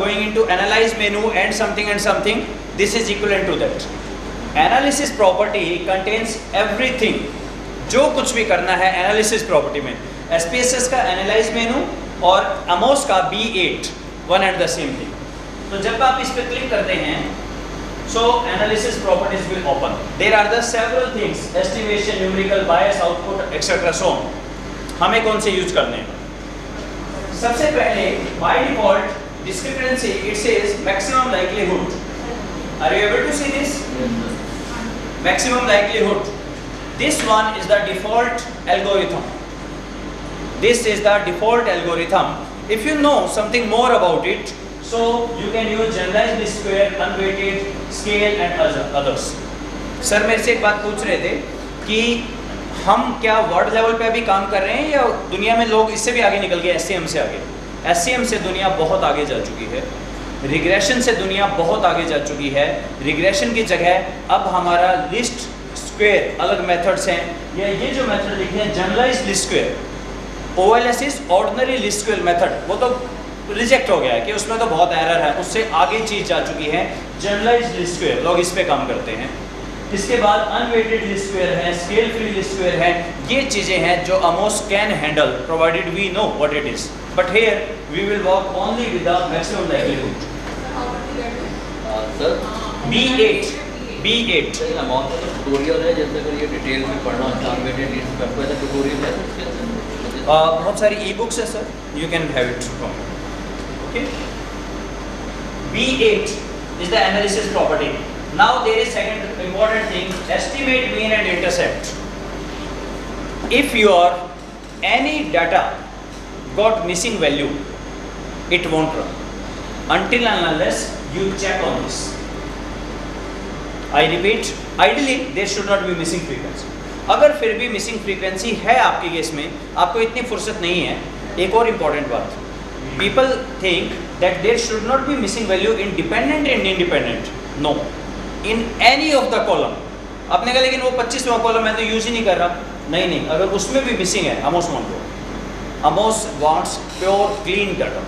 going into analyze menu and something, this is equivalent to that. Analysis property contains everything. जो कुछ भी करना है एनालिसिस प्रॉपर्टी में, SPSS का एनालाइज मेनू और अमोस का B8 one and the same thing. तो जब आप इस पे क्लिक करते हैं, so analysis properties will open. There are the several things, estimation, numerical, bias, output, etc. so on. हमें कौन से यूज करने हैं? सबसे पहले by default discrepancy it says maximum likelihood. Are you able to see this? Maximum likelihood. This one is the default algorithm. This is the default algorithm. If you know something more about it, so you can use generalized least square, unweighted, scale and others. Sir मेरे से एक बात पूछ रहे थे कि हम क्या वर्ल्ड लेवल पे अभी काम कर रहे हैं या दुनिया में लोग इससे भी आगे निकल गए, SCM से आगे. SCM से दुनिया बहुत आगे जा चुकी है. रिग्रेशन से दुनिया बहुत आगे जा चुकी है. रिग्रेशन की जगह अब हमारा लिस्ट स्क्वायर अलग मेथड्स हैं. ये जो मेथड लिखे हैं generalised least square, OLS is ordinary least square method, वो तो रिजेक्ट हो गया है कि उसमें तो बहुत एरर है. उससे आगे चीज़ जा चुकी है जनरलाइज्ड लिस्ट स्क्वायर, लोग इस पे काम करते हैं. इसके बाद अनवेटेड लिस्ट स्क्वायर है, स्केल फ्री लिस्ट स्क्वायर है. ये चीज़ें हैं जो AMOS can handle provided we know what it is. But here we will work only with the maximum likelihood. Sir B8 tutorial है, जैसे अगर ये डिटेल में पढ़ना अनवेटेड लिस्ट का कोई ट्यूटोरियल है? बहुत सारी ई बुक्स है sir, you can have it from. Okay. B8 is the analysis property. Now there is second important thing, estimate mean and intercept. If your any data got missing value, it won't run until and unless you check on this. I repeat, ideally there should not be missing frequency. अगर फिर भी missing frequency है आपके case में, आपको इतनी फुर्सत नहीं है. एक और इम्पॉर्टेंट बात, people think that there should not be missing value in dependent and independent. No, in any of the column. आपने कहा लेकिन वो 25वां कॉलम मैं तो यूज ही नहीं कर रहा. नहीं, अगर उसमें भी मिसिंग है, AMOS wants pure clean data.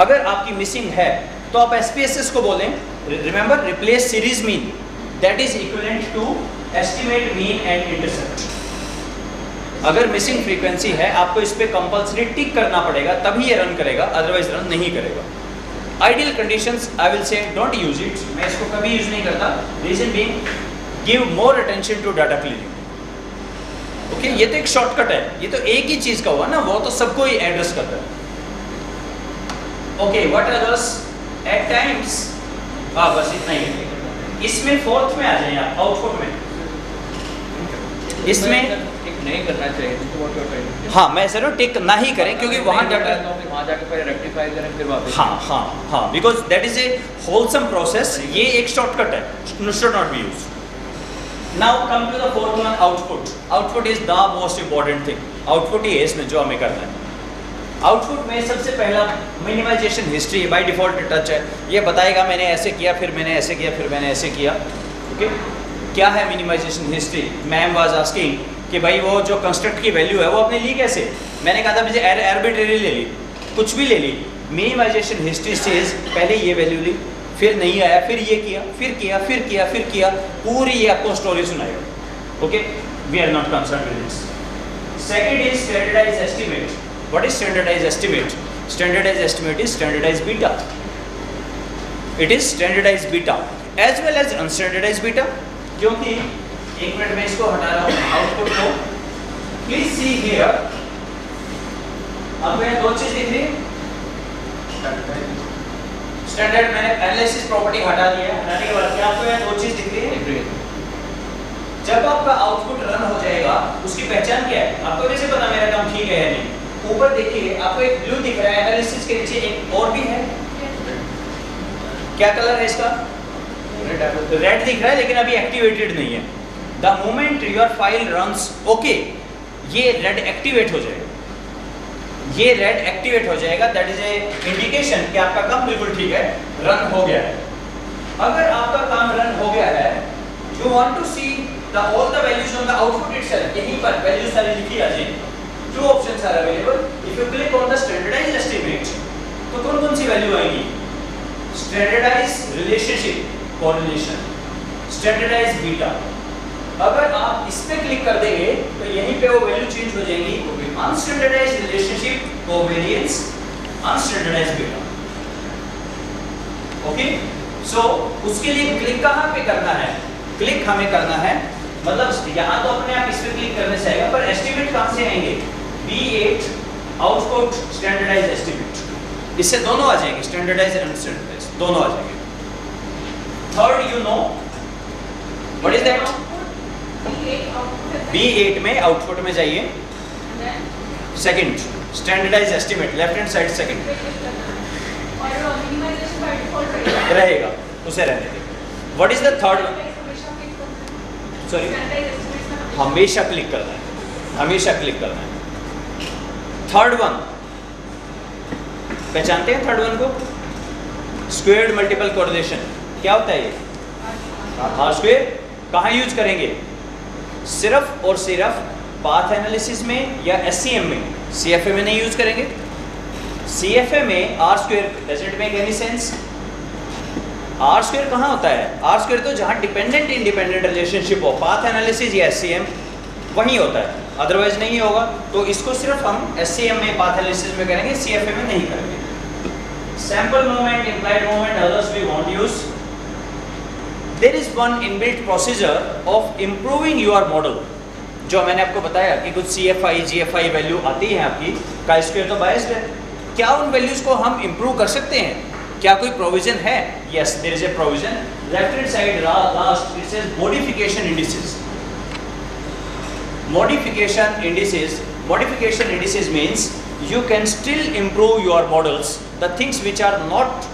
अगर आपकी मिसिंग है तो आप SPSS को बोलें, remember replace series mean, that is equivalent to estimate mean and intercept. अगर मिसिंग फ्रीक्वेंसी है आपको इस पे कंपल्सरी टिक करना पड़ेगा, तभी ये रन करेगा, अदरवाइज रन नहीं करेगा. Ideal conditions I will say don't use it. मैं इसको कभी यूज नहीं करता. Reason being, give more attention to data cleaning. Okay, ये तो एक शॉर्टकट है, ये तो एक ही चीज का हुआ ना, वो तो सबको ही एड्रेस करता है. Okay, what others eight times. बस इतना ही है. इसमें फोर्थ में आ जाइए आप, आउटपुट में. इसमें नहीं करना चाहिए. हाँ, मैं सर टिक ना ही करें क्योंकि वहाँ डाटा वहाँ जाकर पहले रेक्टिफाई करें फिर वापस. हाँ, because that is a wholesome process. ये एक शॉर्टकट है, should not be use. Now come to the fourth one, output. Output is the most important thing. Output ही है इसमें जो हमें करना है. आउटपुट में सबसे पहला minimisation history by default touch है. ये बताएगा मैंने ऐसे किया, फिर मैंने ऐसे किया, फिर मैंने ऐसे किया. ओके, क्या है minimisation history? Ma'am was asking कि भाई वो जो कंस्ट्रक्ट की वैल्यू है वो आपने ली कैसे? मैंने कहा था मुझे आर्बिट्रेरी ले ली, कुछ भी ले ली. मिनिमाइजेशन हिस्ट्री सेज पहले ये वैल्यू ली, फिर नहीं आया, फिर ये किया, फिर किया, पूरी ये आपको स्टोरी सुनाएगा. Okay, we are not concern with this. Second is standardised estimate. What is standardised estimate? Standardised estimate is standardised beta. It is standardised beta as well as unstandardised beta. क्योंकि एक मिनट में इसको हटा रहा हूँ output को. Please see here. अब मैं दो चीज दिख रही है. स्टैंडर्ड मैंने एनालिसिस प्रॉपर्टी हटा दिया. हटाने के बाद क्या आपको यहाँ दो चीज दिख रही है? जब आपका आउटपुट रन हो जाएगा उसकी पहचान क्या है? आपको कैसे पता मेरा काम ठीक है या नहीं? ऊपर देखिए आपको एक ब्लू दिख रहा है, एनालिसिस के नीचे एक और भी है. क्या कलर है इसका? रेड दिख रहा है, लेकिन अभी एक्टिवेटेड नहीं है. The moment your file runs okay, ये रेड एक्टिवेट हो जाएगा. ये रेड एक्टिवेट हो जाएगा, दैट इज ए इंडिकेशन कि आपका काम बिल्कुल ठीक है, रन हो गया है. अगर आपका काम रन हो गया है, you want to see the all the values on the output itself. यहीं पर वैल्यूज सारी लिखी आ जाएगी. Two options are available. If you click on the standardised estimate तो कौन कौन सी वैल्यू आएगी? Standardise relationship correlation, standardise beta. अगर आप इस पे क्लिक कर देंगे तो यहीं पे वो वैल्यू चेंज हो जाएगी, अनस्टैंडर्डाइज रिलेशनशिप कोवेरिएंस, अनस्टैंडर्डाइज बीटा। ओके, सो उसके लिए क्लिक कहाँ पे करना है? क्लिक हमें करना है, मतलब यहाँ तो अपने आप इस पे क्लिक करने से आएगा, पर एस्टिमेट कहाँ से आएंगे? B8 आउटपुट स्टैंडर्डाइज एस्टिमेट, इससे दोनों आ जाएंगे, स्टैंडर्डाइज एंड अनस्टैंडर्डाइज दोनों आ जाएंगे। Third, you know what is that? B8 में आउटपुट में जाइए, second standardise estimate, left hand side second रहेगा, उसे रहने दें। What is the third one? Sorry, हमेशा क्लिक करना है, हमेशा क्लिक करना है। थर्ड वन पहचानते हैं? थर्ड वन को स्क्वेयर्ड मल्टीपल कोरिलेशन, क्या होता है ये? Are square. कहाँ यूज करेंगे? सिर्फ और सिर्फ पाथ एनालिसिस में या SCM में, CFA में नहीं यूज करेंगे। CFA में R square doesn't make any sense. R square कहाँ होता है? आर स्क्वेयर तो जहाँ डिपेंडेंट इंडिपेंडेंट रिलेशनशिप हो, पाथ एनालिसिस या SCM वहीं होता है, अदरवाइज नहीं होगा। तो इसको सिर्फ हम SCM में पाथ एनालिसिस में करेंगे, CFA में नहीं करेंगे। Sample movement, implied movement, others we won't use. There is one inbuilt procedure of improving your model, जो मैंने आपको बताया कि कुछ CFI GFI वैल्यू आती है आपकी, का स्क्वायर तो बायस्ड है, क्या उन वैल्यूज को हम इम्प्रूव कर सकते हैं? क्या कोई प्रोविजन है? Yes, there is a provision. Left hand side last it says modification indices. Modification indices means you can still improve your models, the things which are not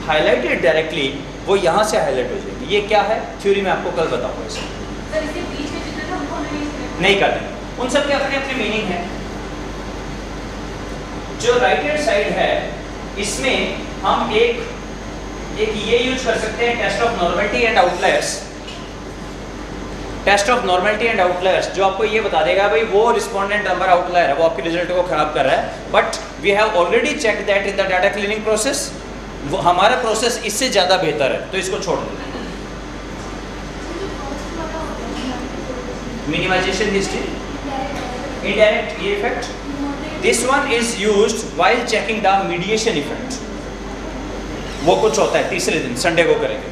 highlighted directly वो यहाँ से highlight हो जाएगी। ये क्या है? Theory में आपको कल बताऊंगा इसे। सर इसके बीच में जितना था हमको नहीं करना, उन सब के अपने अपने मीनिंग है। जो राइट हैंड साइड है इसमें हम एक ये यूज कर सकते हैं, test of normality and outliers. Test of normality and outliers जो आपको ये बता देगा भाई वो रिस्पोंडेंट नंबर आउटलायर है, वो आपके रिजल्ट को खराब कर रहा है, but we have already check that in the data cleaning process. वो हमारा प्रोसेस इससे ज़्यादा बेहतर है, तो इसको छोड़ दें। Minimisation history, indirect effect, this one is used while checking the mediation effect। वो कुछ होता है तीसरे दिन, संडे को करेंगे,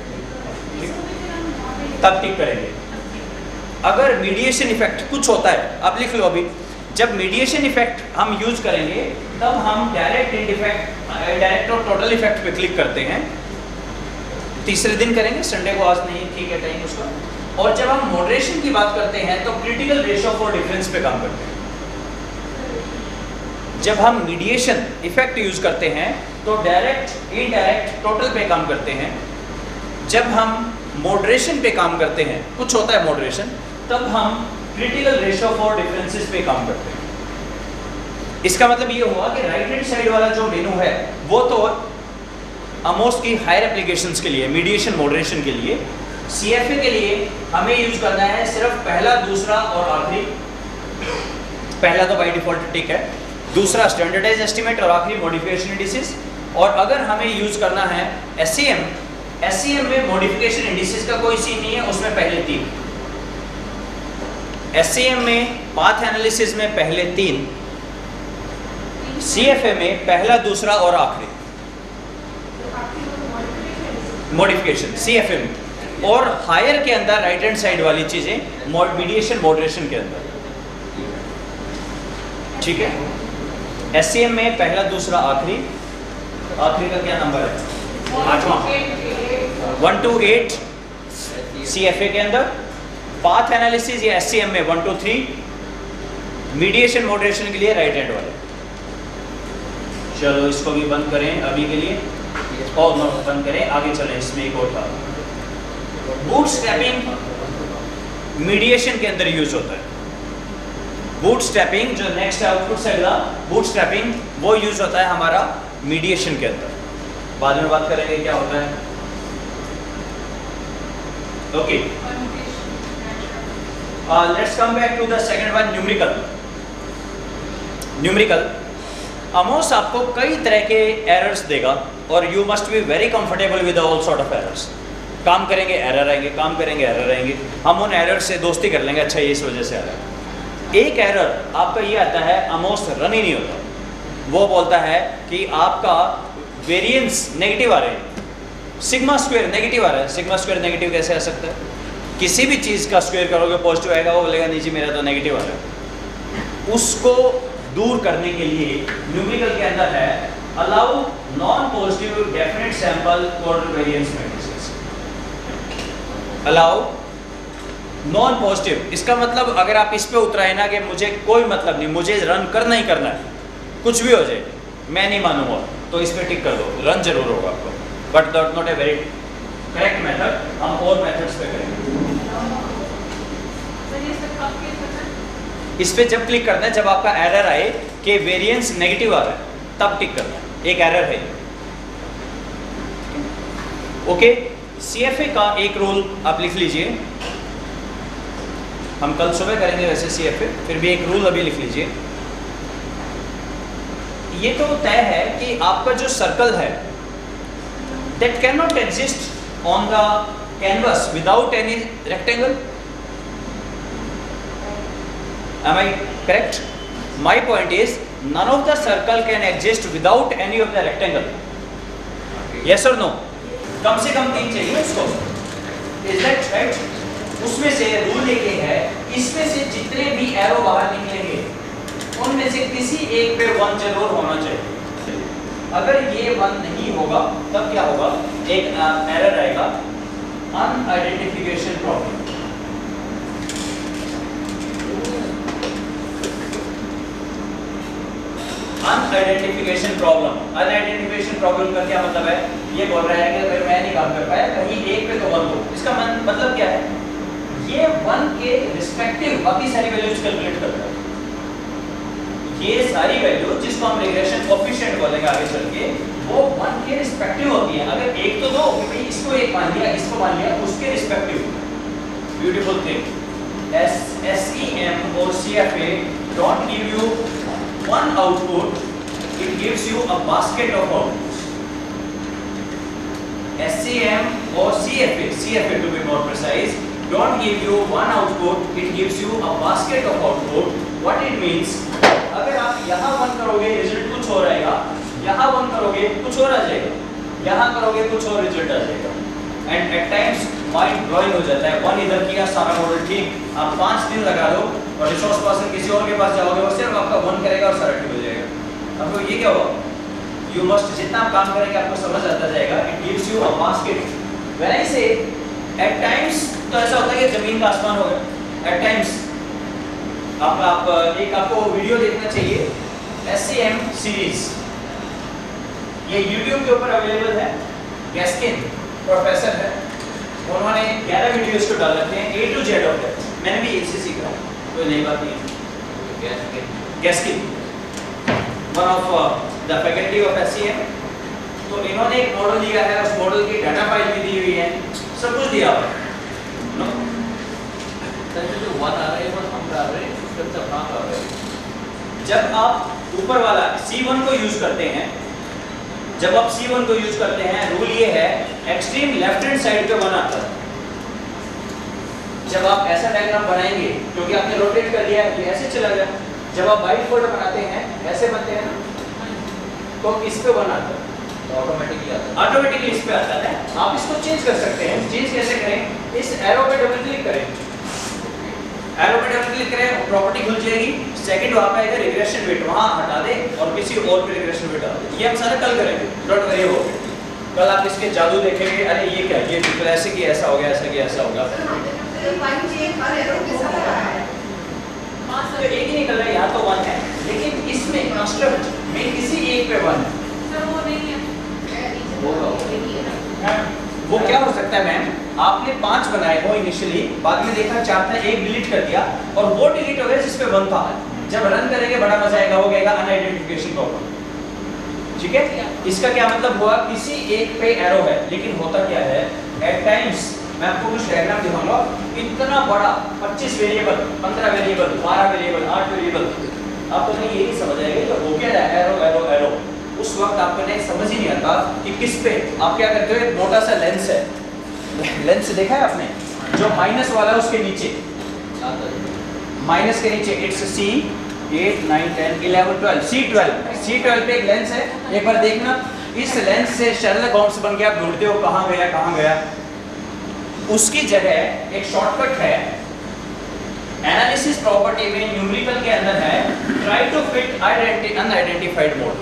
तब टिक करेंगे। अगर मीडिएशन इफेक्ट कुछ होता है, आप लिख लो अभी, जब मीडिएशन इफेक्ट हम यूज करेंगे तब हम डायरेक्ट इंडायरेक्ट और टोटल इफेक्ट पे क्लिक करते हैं, तीसरे दिन करेंगे, संडे को आज नहीं, ठीक है टाइम उसका। और जब हम मॉडरेशन की बात करते हैं तो क्रिटिकल रेशियो फॉर डिफरेंस पे काम करते हैं। जब हम मीडिएशन इफेक्ट यूज करते हैं तो डायरेक्ट इनडायरेक्ट टोटल पे काम करते हैं। जब हम मॉडरेशन पे काम करते हैं, कुछ होता है मॉडरेशन, तब हम क्रिटिकल रेशियो फॉर डिफरेंसेस पे काम करते हैं। इसका मतलब ये हुआ कि राइट हैंड साइड वाला जो मेनू है वो तो आमोस की हायर एप्लीकेशंस के लिए, मीडिएशन मॉडरेशन के लिए। CFA के लिए हमें यूज करना है सिर्फ पहला, दूसरा और आखिरी। पहला तो बाय डिफॉल्ट टिक है, दूसरा स्टैंडर्डाइज एस्टिमेट और आखिरी मॉडिफिकेशन इंडिसेस। और अगर हमें यूज करना है SCM में मॉडिफिकेशन इंडिसेस का कोई सीन नहीं है, उसमें पहले 3। SCM में पाथ एनालिसिस में पहले 3, CFA में पहला, दूसरा और आखिरी मॉडिफिकेशन CFA में। और हायर के अंदर राइट हैंड साइड वाली चीजें मीडिएशन मॉडरेशन के अंदर, ठीक है। SCM में पहला, दूसरा, आखिरी। आखिरी का क्या नंबर है? 8वां, 1 to 8 CFA के अंदर। पाथ एनालिसिस या SCM में 1 to 3। मीडिएशन मॉडरेशन के लिए राइट हैंड वाले। चलो इसको भी बंद करें अभी के लिए, और नो बंद करें, आगे चलें। इसमें एक और था, बूटस्ट्रैपिंग मीडिएशन के अंदर यूज होता है। बूटस्ट्रैपिंग जो नेक्स्ट आउटपुट से अगला, बूटस्ट्रैपिंग वो यूज होता है हमारा मीडिएशन के अंदर। बाद में बात करेंगे क्या होता है। Okay, let's come back to the second one, numerical. AMOS आपको कई तरह के एरर्स देगा और you must be very comfortable with all sort of errors. काम करेंगे एरर आएंगे, काम करेंगे एरर आएंगे, हम उन एरर से दोस्ती कर लेंगे, अच्छा ये इस वजह से आ रहा है। एक एरर आपका ये आता है आमोस रन ही नहीं होता, वो बोलता है कि आपका वेरिएंस नेगेटिव आ रहे हैं, सिग्मा स्क्वायर नेगेटिव आ रहा है। सिग्मा स्क्वायर नेगेटिव कैसे आ सकता है? किसी भी चीज़ का स्क्वायर करोगे पॉजिटिव आएगा, वो बोलेगा नहीं जी मेरा तो नेगेटिव आ रहा है। उसको दूर करने के लिए न्यूमेरिकल के अंदर है allow non positive definite sample for variance matrices. Allow non positive, इसका मतलब अगर आप इस पे उतराए ना कि मुझे कोई मतलब नहीं, मुझे रन करना ही करना है, कुछ भी हो जाए मैं नहीं मानूंगा, तो इस पे टिक कर दो, रन जरूर होगा आपको, but that not a very correct method. हम और मेथड्स पे करेंगे। सर ये सब कब के करना है? इस पे जब क्लिक करना है जब आपका एरर आए कि वेरिएंस नेगेटिव आ रहा है, तब टिक करना है, एक एरर है। ओके, CFA का एक रूल आप लिख लीजिए, हम कल सुबह करेंगे वैसे CFA, फिर भी एक रूल अभी लिख लीजिए। ये तो तय है कि आपका जो सर्कल है that cannot exist on the canvas without any rectangle. Am I correct? My point is none of the circle can exist without any of the rectangle. Yes or no? कम से कम 3 चाहिए उसको। Is that right? उसमें से rule एक है, इसमें से जितने भी एरो बाहर निकलेंगे उनमें से किसी एक पे 1 जरूर होना चाहिए। अगर ये 1 नहीं होगा तब क्या होगा? एक एरर आएगा, अनआइडेंटिफिकेशन प्रॉब्लम। अनआइडेंटिफिकेशन प्रॉब्लम, अनआइडेंटिफिकेशन प्रॉब्लम का क्या मतलब है? ये बोल रहा है कि अगर मैं नहीं काम कर पाया कहीं एक पे तो 1 हो, इसका मतलब क्या है? ये 1 के रिस्पेक्टिव बाकी सारी वैल्यूज कैलकुलेट करता है। ये सारी वैल्यू जिसको हम रिग्रेशन कोएफिशिएंट बोलेंगे आगे चल के, वो 1 के रिस्पेक्टिव होती है। अगर एक तो दो कि भाई इसको एक मान लिया, इसको मान लिया, उसके रिस्पेक्टिव। Beautiful thing. SEM और CFA don't give you one output, it gives you a basket of outputs. SEM or CFA to be more precise, don't give you one output, it gives you a basket of output. What it means, अगर आप यहाँ 1 करोगे result कुछ और आएगा, यहाँ 1 करोगे कुछ और आ जाएगा, यहाँ करोगे कुछ और रिजल्ट आ जाएगा। And at times mind blowing हो जाता है। 1 इधर किया, सारा मॉडल ठीक, आप 5 दिन लगा लो और रिसोर्स पर्सन किसी और के पास जाओगे और सिर्फ आपका 1 करेगा और सारा ठीक हो जाएगा। आपको ये क्या हुआ? यू मस्ट, जितना आप काम करेंगे आपको समझ आता जाएगा। It gives you a basket. When I से एट टाइम्स, तो ऐसा होता है कि जमीन का आसमान हो गया। एट टाइम्स आपको वीडियो देखना चाहिए, SEM सीरीज, ये YouTube के ऊपर अवेलेबल है। गैस्किन प्रोफेसर है, उन्होंने 11 वीडियोस को डाल रखे हैं A to Z of that. मैंने भी इसी सीखा, कोई नई बात नहीं है। Gaskin one of the faculty of SEM, तो इन्होंने एक मॉडल दिया है, उस मॉडल की डाटा फाइल भी दी हुई है, सब कुछ दिया हुआ है। जो 1 आ रहा है वो हम कर रहे हैं, उसका कहाँ कर रहे हैं? जब आप ऊपर वाला C1 को यूज करते हैं, जब आप C1 को यूज करते हैं, रूल ये है एक्सट्रीम लेफ्ट हैंड साइड पे 1 आता है। जब आप ऐसा डायग्राम बनाएंगे, क्योंकि आपने रोटेट कर दिया है, ये ऐसे चला गया। जब आप बाइट फोल्ड बनाते हैं, ऐसे बनते हैं ना, तो इस पे 1 आता है, तो ऑटोमेटिकली आता है। ऑटोमेटिकली इस पे आता है। आप इसको चेंज कर सकते हैं। चेंज कैसे करें? इस एरो पे डबल क्लिक करें, एरो पे डबल क्लिक करें, प्रॉपर्टी खुल जाएगी। सेकंड वहां पे आएगा रिग्रेशन वेट, वहां हटा दें और किसी और पे रिग्रेशन वेट डाल दें। ये हम सारा कल करेंगे, डोंट वरी हो। कल आप इसके जादू देखेंगे, अरे ये क्या, ये बिल्कुल ऐसे कि ऐसा हो गया, ऐसा कि ऐसा होगा। हाँ तो सर, एक ही निकल रहा है, यहाँ तो 1 है, लेकिन इसमें कंस्ट्रक्ट में किसी एक पे 1 है। सर वो नहीं है। वो क्या हो सकता है मैम? आपने 5 बनाए हो इनिशियली, बाद में देखा 4 था, एक डिलीट कर दिया और वो डिलीट हो गया जिस पे 1 था। जब रन करेंगे बड़ा मजा आएगा, वो कहेगा अनआइडेंटिफिकेशन प्रॉब्लम। ठीक है, इसका क्या मतलब हुआ? किसी एक पे एरो है, लेकिन होता क्या है, एट टाइम्स मैं आपको कुछ डायग्राम दिखाऊंगा, इतना बड़ा 25 वेरिएबल, 15 वेरिएबल, 12 वेरिएबल, 8 वेरिएबल, आपको नहीं यही समझ आएगा कि हो क्या रहा है, एरो एरो एरो। उस वक्त आपको नहीं समझ ही नहीं आता कि किस पे आप क्या करते हो। एक मोटा सा लेंस है, लेंस देखा है आपने, जो माइनस वाला है उसके नीचे, माइनस के नीचे इट्स सी 8 9 10 11 12 C12 पे एक लेंस है। एक बार देखना, इस लेंस से शर्लक होम्स बन के आप ढूंढते हो कहाँ गया। उसकी जगह एक शॉर्टकट है एनालिसिस प्रॉपर्टी में, न्यूमेरिकल के अंदर है try to fit unidentified mode.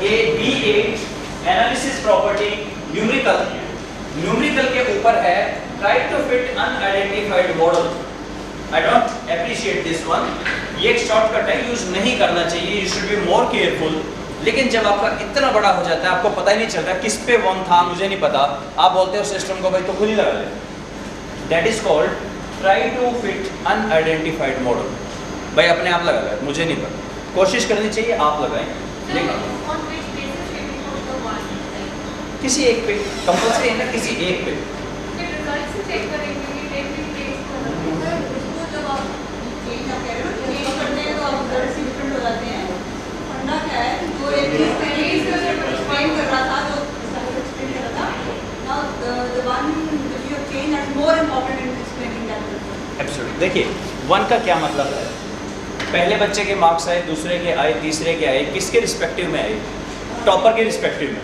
ये B8 एनालिसिस प्रॉपर्टी न्यूमेरिकल के ऊपर है try to fit unidentified model. I don't appreciate this one. ये एक शॉर्टकट है, यूज नहीं करना चाहिए, you should be more careful. लेकिन जब आपका इतना बड़ा हो जाता है आपको पता ही नहीं चलता किस पे वन था, मुझे नहीं पता, आप बोलते हो सिस्टम को भाई तो खुद ही लगा ले। That is called try to fit unidentified model. भाई अपने आप लगा ले, मुझे नहीं पता, कोशिश करनी चाहिए आप लगाएं, लेकिन किसी एक पे कंपल्सरी है ना, किसी एक पे। देखिए वन का क्या मतलब है, पहले बच्चे के मार्क्स आए, दूसरे के आए, तीसरे के आए, किसके रिस्पेक्टिव में आए? टॉपर के रिस्पेक्टिव में।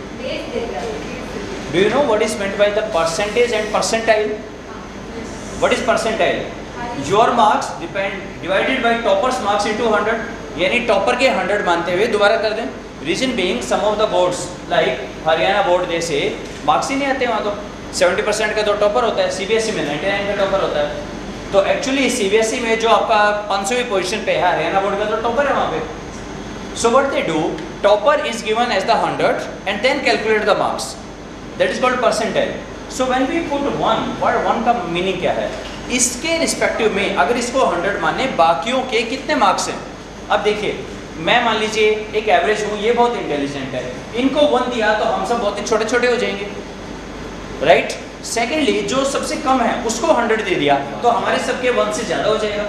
Do you know what is meant by the percentage and percentile? What is percentile? Your marks divided by toppers marks into 100, यानी टॉपर के 100 मानते हुए दोबारा कर दें। Reason being some of the boards like Haryana board जैसे marks ही नहीं आते वहाँ, तो 70% का तो टॉपर होता है, CBSE में 99 का टॉपर होता है। तो एक्चुअली CBSE में जो आपका 500वीं पोजीशन पे है, हरियाणा बोर्ड का तो टॉपर है वहाँ पे। So what they do, topper is given as the 100 and then calculate the marks, that is called percentile. So when we put 1 का मीनिंग क्या है, इसके रिस्पेक्टिव में अगर इसको 100 माने, बाकियों के कितने मार्क्स हैं? अब देखिए, मैं मान लीजिए एक एवरेज हूँ, ये बहुत इंटेलिजेंट है, इनको 1 दिया तो हम सब बहुत ही छोटे छोटे हो जाएंगे, राइट? सेकेंडली जो सबसे कम है उसको 100 दे दिया तो हमारे सबके 1 से ज़्यादा हो जाएगा।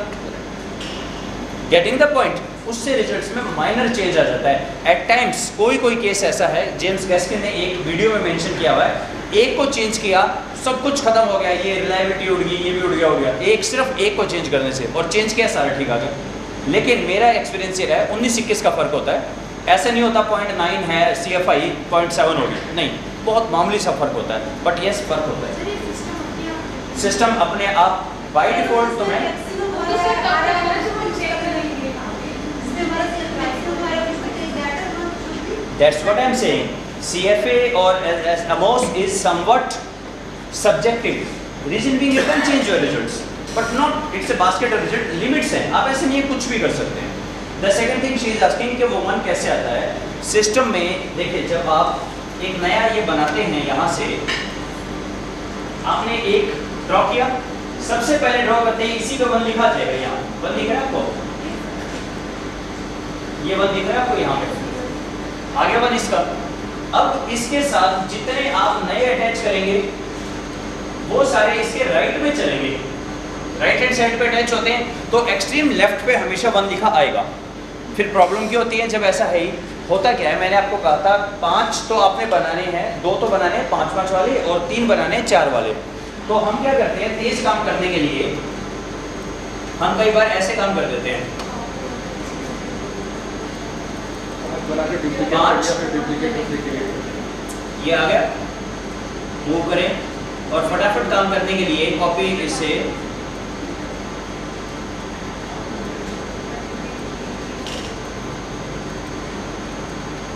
Getting the point? उससे रिजल्ट्स में माइनर चेंज आ जाता है एट टाइम्स। कोई केस ऐसा है, जेम्स गैस्किन ने एक वीडियो में मेंशन किया हुआ है, एक को चेंज किया सब कुछ खत्म हो गया, ये रिलायबिलिटी उड़ गई, ये भी उड़ गया, एक सिर्फ एक को चेंज करने से, और चेंज किया सारा ठीक आ गया। लेकिन मेरा एक्सपीरियंस ये रहा है 19-21 का फ़र्क होता है, ऐसा नहीं होता 0.9 है CFI 0.7 होगी, नहीं, बहुत मामूली सा फर्क होता है, बट यस फर्क होता है। सिस्टम अपने आप बाय डिफॉल्ट तो मैं that's what I am saying, CFA और AMOS is somewhat subjective. Reason being you can change your results, but not it's a basket of result, limits हैं, आप ऐसे नहीं कुछ भी कर सकते हैं। The second thing she is asking कि वो 1 कैसे आता है सिस्टम में। देखिए जब आप एक नया ये बनाते हैं, यहाँ से आपने एक ड्रॉ किया, सबसे पहले ड्रॉ करते हैं इसी पे 1 लिखा जाएगा, यहाँ 1 दिख रहा है आपको, ये 1 दिख रहा है आपको यहाँ पे, आगे 1 इसका। अब इसके साथ जितने आप नए अटैच करेंगे वो सारे इसके राइट में चलेंगे, राइट हैंड साइड पे अटैच होते हैं, तो एक्सट्रीम लेफ्ट पे हमेशा 1 लिखा आएगा। फिर प्रॉब्लम क्या होती है जब ऐसा है, होता क्या है, मैंने आपको कहा था 5 तो आपने बनाने हैं, 2 तो बनाने हैं 5-5 वाले, और 3 बनाने हैं 4 वाले। तो हम क्या करते हैं, तेज काम करने के लिए हम कई बार ऐसे काम कर देते हैं, 5 ये आ गया, मूव करें, और फटाफट काम करने के लिए कॉपी इससे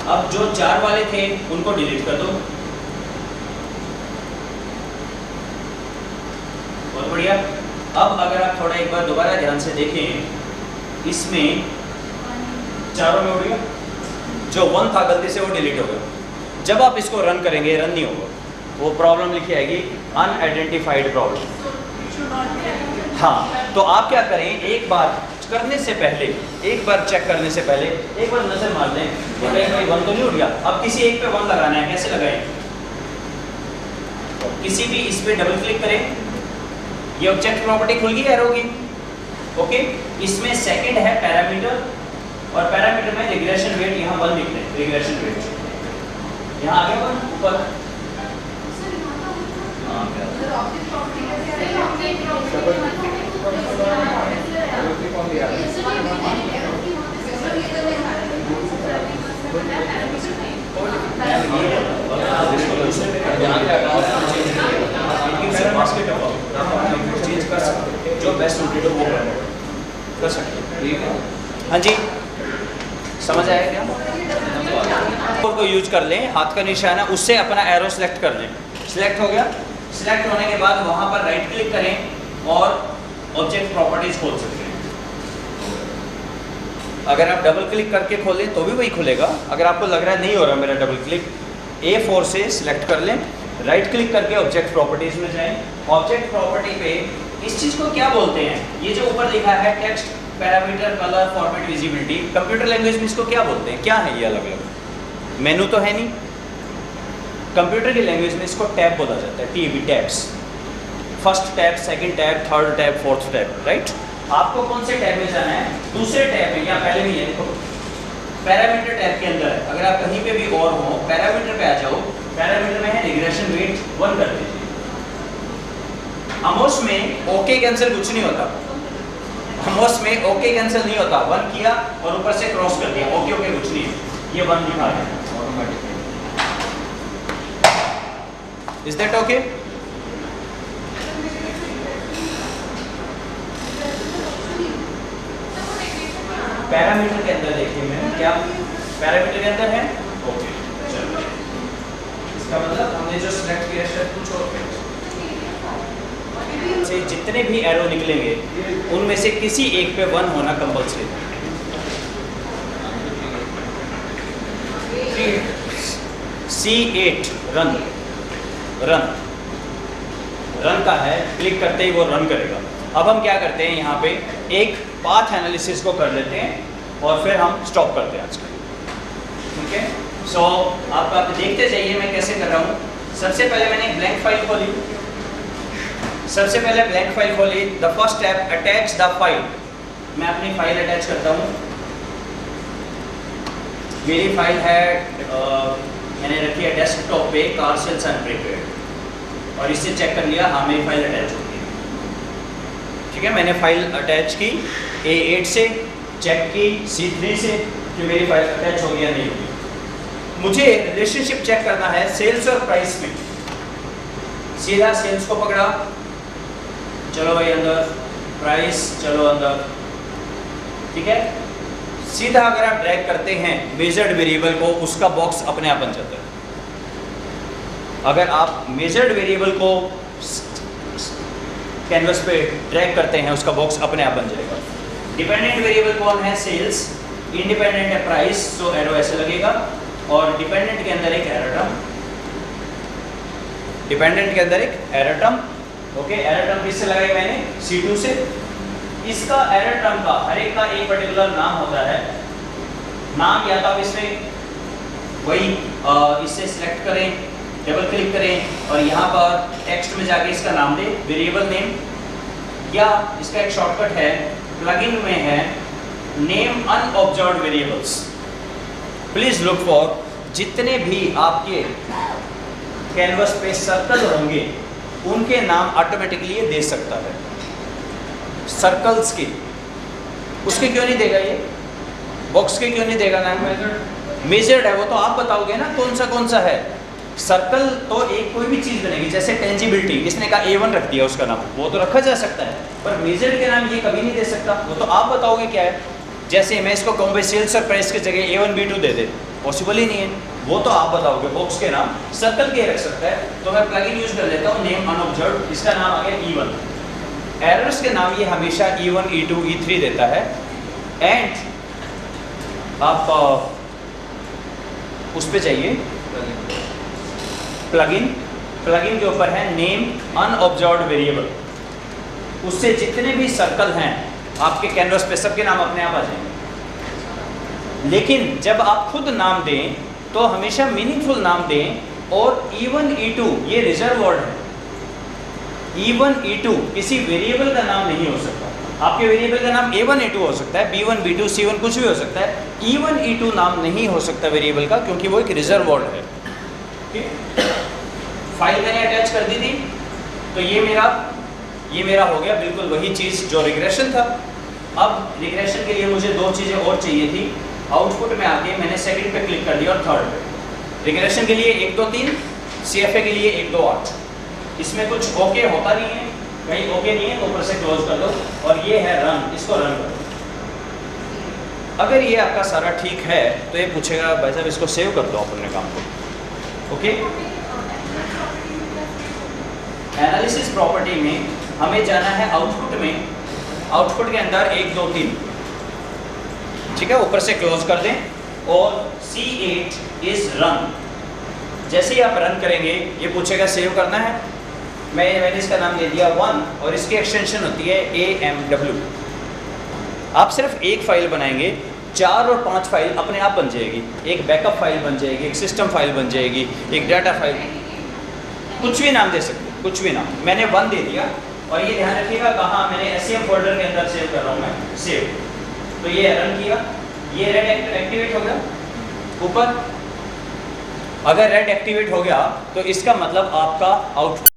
अब जो 4 वाले थे उनको डिलीट कर दो, बहुत बढ़िया। अब अगर आप थोड़ा एक बार दोबारा ध्यान से देखें, इसमें चारों में उड़ गया, जो 1 था गलती से वो डिलीट हो गया। जब आप इसको रन करेंगे, रन नहीं होगा, वो प्रॉब्लम लिखी आएगी अनआइडेंटिफाइड प्रॉब्लम। हाँ, तो आप क्या करें, एक बार करने से पहले, एक बार चेक करने से पहले एक बार नजर मार दें कि भाई 1 तो नहीं उड़ गया। अब किसी एक पे 1 लगाना है, कैसे लगाएं? किसी भी इस पे डबल क्लिक करें, ये ऑब्जेक्ट प्रॉपर्टी खुल गई एरो की, ओके। इसमें सेकंड है पैरामीटर और पैरामीटर में रिग्रेशन वेट यहाँ 1 लिख लें, रिग्रेशन वेट यहाँ आ गया 1 ऊपर। जो बेस्ट सूटेड हो वो कर सकते हैं। ठीक है। हाँ जी, समझ आया क्या? को यूज कर लें, हाथ का निशाना, उससे अपना एरो सेलेक्ट कर लें। सिलेक्ट हो गया। सिलेक्ट होने के बाद वहाँ पर राइट क्लिक करें और ऑब्जेक्ट प्रॉपर्टीज खोल सकते हैं। अगर आप डबल क्लिक करके खोलें तो भी वही खुलेगा। अगर आपको लग रहा है नहीं हो रहा मेरा डबल क्लिक, A4 से सिलेक्ट कर लें, राइट क्लिक करके ऑब्जेक्ट प्रॉपर्टीज में जाएं। ऑब्जेक्ट प्रॉपर्टी पे इस चीज़ को क्या बोलते हैं, ये जो ऊपर लिखा है text, parameter, colour, format, visibility, computer language में इसको क्या बोलते हैं, क्या है ये अलग अलग? मेनू तो है नहीं, कंप्यूटर की लैंग्वेज में इसको टैब बोला जाता है, TAB, tabs. First tab, second tab, third tab, fourth tab, right? आपको कौन से टैब में जाना है? दूसरे टैब में, या पहले में है, देखो पैरामीटर टैब के अंदर है। अगर आप कहीं पे भी और हो, पैरामीटर पे आ जाओ, पैरामीटर में है रिग्रेशन वेट 1 कर दीजिए। अमोस में ओके कैंसिल कुछ नहीं होता, अमोस में ओके कैंसिल नहीं होता, 1 किया और ऊपर से क्रॉस कर दिया, ओके ओके कुछ नहीं है, ये 1 लिखा है automatically. Is that okay? Parameter के अंदर देखिए मैम, क्या पैरामीटर के अंदर है? ओके, चलो इसका मतलब हमने जो सिलेक्ट किया है कुछ और से जितने भी एरो निकलेंगे उनमें से किसी एक पे 1 होना कंपल्सरी है। C8 रन, रन रन का है, क्लिक करते ही वो रन करेगा। अब हम क्या करते हैं, यहाँ पे एक पाथ एनालिसिस को कर लेते हैं और फिर हम स्टॉप करते हैं आज का, ठीक है? सो आप देखते जाइए मैं कैसे कर रहा हूँ। सबसे पहले मैंने एक ब्लैंक फाइल खोली, सबसे पहले ब्लैंक फाइल खोली। The first step, attach the file. मैं अपनी फाइल अटैच करता हूँ। मेरी फाइल है मैंने रखी है डेस्कटॉप पे, कार सेल्स अनप्रिपेयर्ड, और इससे चेक कर लिया, हाँ मेरी फाइल अटैच हो गई, ठीक है? मैंने फाइल अटैच की A8 से, चेक की C3 से कि मेरी फाइल अटैच हो गई या नहीं होगी। मुझे रिलेशनशिप चेक करना है सेल्स और प्राइस में। सीधा सेल्स को पकड़ा, चलो भाई अंदर, प्राइस चलो अंदर, ठीक है? सीधा अगर आप ड्रैग करते हैं मेजर्ड वेरिएबल को, उसका बॉक्स अपने आप बन जाता है। अगर आप मेजर्ड वेरिएबल को कैनवस पे ड्रैग करते हैं, उसका बॉक्स अपने आप बन जाएगा। डिपेंडेंट वेरिएबल कौन है? सेल्स। इंडिपेंडेंट है प्राइस, सो एरो ऐसे लगेगा, और डिपेंडेंट के अंदर एक एरर टर्म, डिपेंडेंट के अंदर एक error term, okay? Error term किससे लगाई मैंने? C2 से। इसका एरर टर्म का हर एक का एक पर्टिकुलर नाम होता है। नाम या तो आप इसमें वही इससे सिलेक्ट करें, डबल क्लिक करें और यहाँ पर टेक्स्ट में जाके इसका नाम दें, वेरिएबल नेम, या इसका एक शॉर्टकट है, प्लगइन में है name unobserved variables. Please look for, जितने भी आपके कैनवस पे सर्कल होंगे उनके नाम ऑटोमेटिकली ये दे सकता है। सर्कल्स के, उसके क्यों नहीं देगा? ये बॉक्स के क्यों नहीं देगा नाम? मेजर्ड है वो, तो आप बताओगे ना कौन सा है। सर्कल तो एक कोई भी चीज़ बनेगी, जैसे टेंजिबिलिटी, इसने कहा A1 रख दिया उसका नाम, वो तो रखा जा सकता है, पर मेजर्ड के नाम ये कभी नहीं दे सकता, वो तो आप बताओगे क्या है। जैसे मैं इसको कहूँ भाई सेल्स और प्राइस की जगह A1 B2 दे दे, पॉसिबल ही नहीं है, वो तो आप बताओगे। बॉक्स के नाम सर्कल के रख सकता है, तो मैं प्लगइन यूज कर लेता हूँ नेम अनऑब्जर्व्ड, इसका नाम आ गया E1। एरर्स के नाम ये हमेशा E1, E2, E3 देता है। एंड आप उस पे जाइए, प्लगइन, प्लगइन के ऊपर है नेम अनऑब्जर्व्ड वेरिएबल, उससे जितने भी सर्कल हैं आपके कैनवस पे सबके नाम अपने आप आ जाएंगे। लेकिन जब आप खुद नाम दें तो हमेशा मीनिंगफुल नाम दें, और E1, E2 ये रिजर्व वर्ड है। E1, E2 किसी वेरिएबल का नाम नहीं हो सकता। आपके वेरिएबल का नाम A1 A2 हो सकता है, B1 B2 C1 कुछ भी हो सकता है। E1 E2 नाम नहीं हो सकता वेरिएबल का, क्योंकि वो एक रिजर्व वर्ड है। ठीक, फाइल मैंने अटैच कर दी थी, तो ये मेरा हो गया बिल्कुल वही चीज़ जो रिग्रेशन था। अब रिग्रेशन के लिए मुझे दो चीज़ें और चाहिए थी। आउटपुट में आके मैंने सेकंड पे क्लिक कर दिया और थर्ड पे। रिग्रेशन के लिए 1 2 3, CFA के लिए 1 2 8। इसमें कुछ ओके होता नहीं है, कहीं ओके नहीं है तो ऊपर से क्लोज कर दो, और ये है रन, इसको रन कर दो। अगर ये आपका सारा ठीक है तो ये पूछेगा भाई साहब इसको सेव कर दो अपने काम को। ओके, एनालिसिस प्रॉपर्टी में हमें जाना है आउटपुट में, आउटपुट के अंदर 1 2 3, ठीक है, ऊपर से क्लोज कर दें और C8 इज रन। जैसे ही आप रन करेंगे ये पूछेगा सेव करना है, मैंने इसका नाम दे दिया 1 और इसकी एक्सटेंशन होती है AMW। आप सिर्फ एक फाइल बनाएंगे, 4 और 5 फाइल अपने आप बन जाएगी। एक बैकअप फाइल बन जाएगी, एक सिस्टम फाइल बन जाएगी, एक डाटा फाइल, कुछ भी नाम दे सकते, कुछ भी नाम। मैंने 1 दे दिया, और ये ध्यान रखिएगा कहाँ मैंने SCM फोल्डर के अंदर सेव कर रहा हूँ मैं, सेव। तो ये रन किया, ये रेड एक्टिवेट हो गया ऊपर। अगर रेड एक्टिवेट हो गया तो इसका मतलब आपका आउटपुट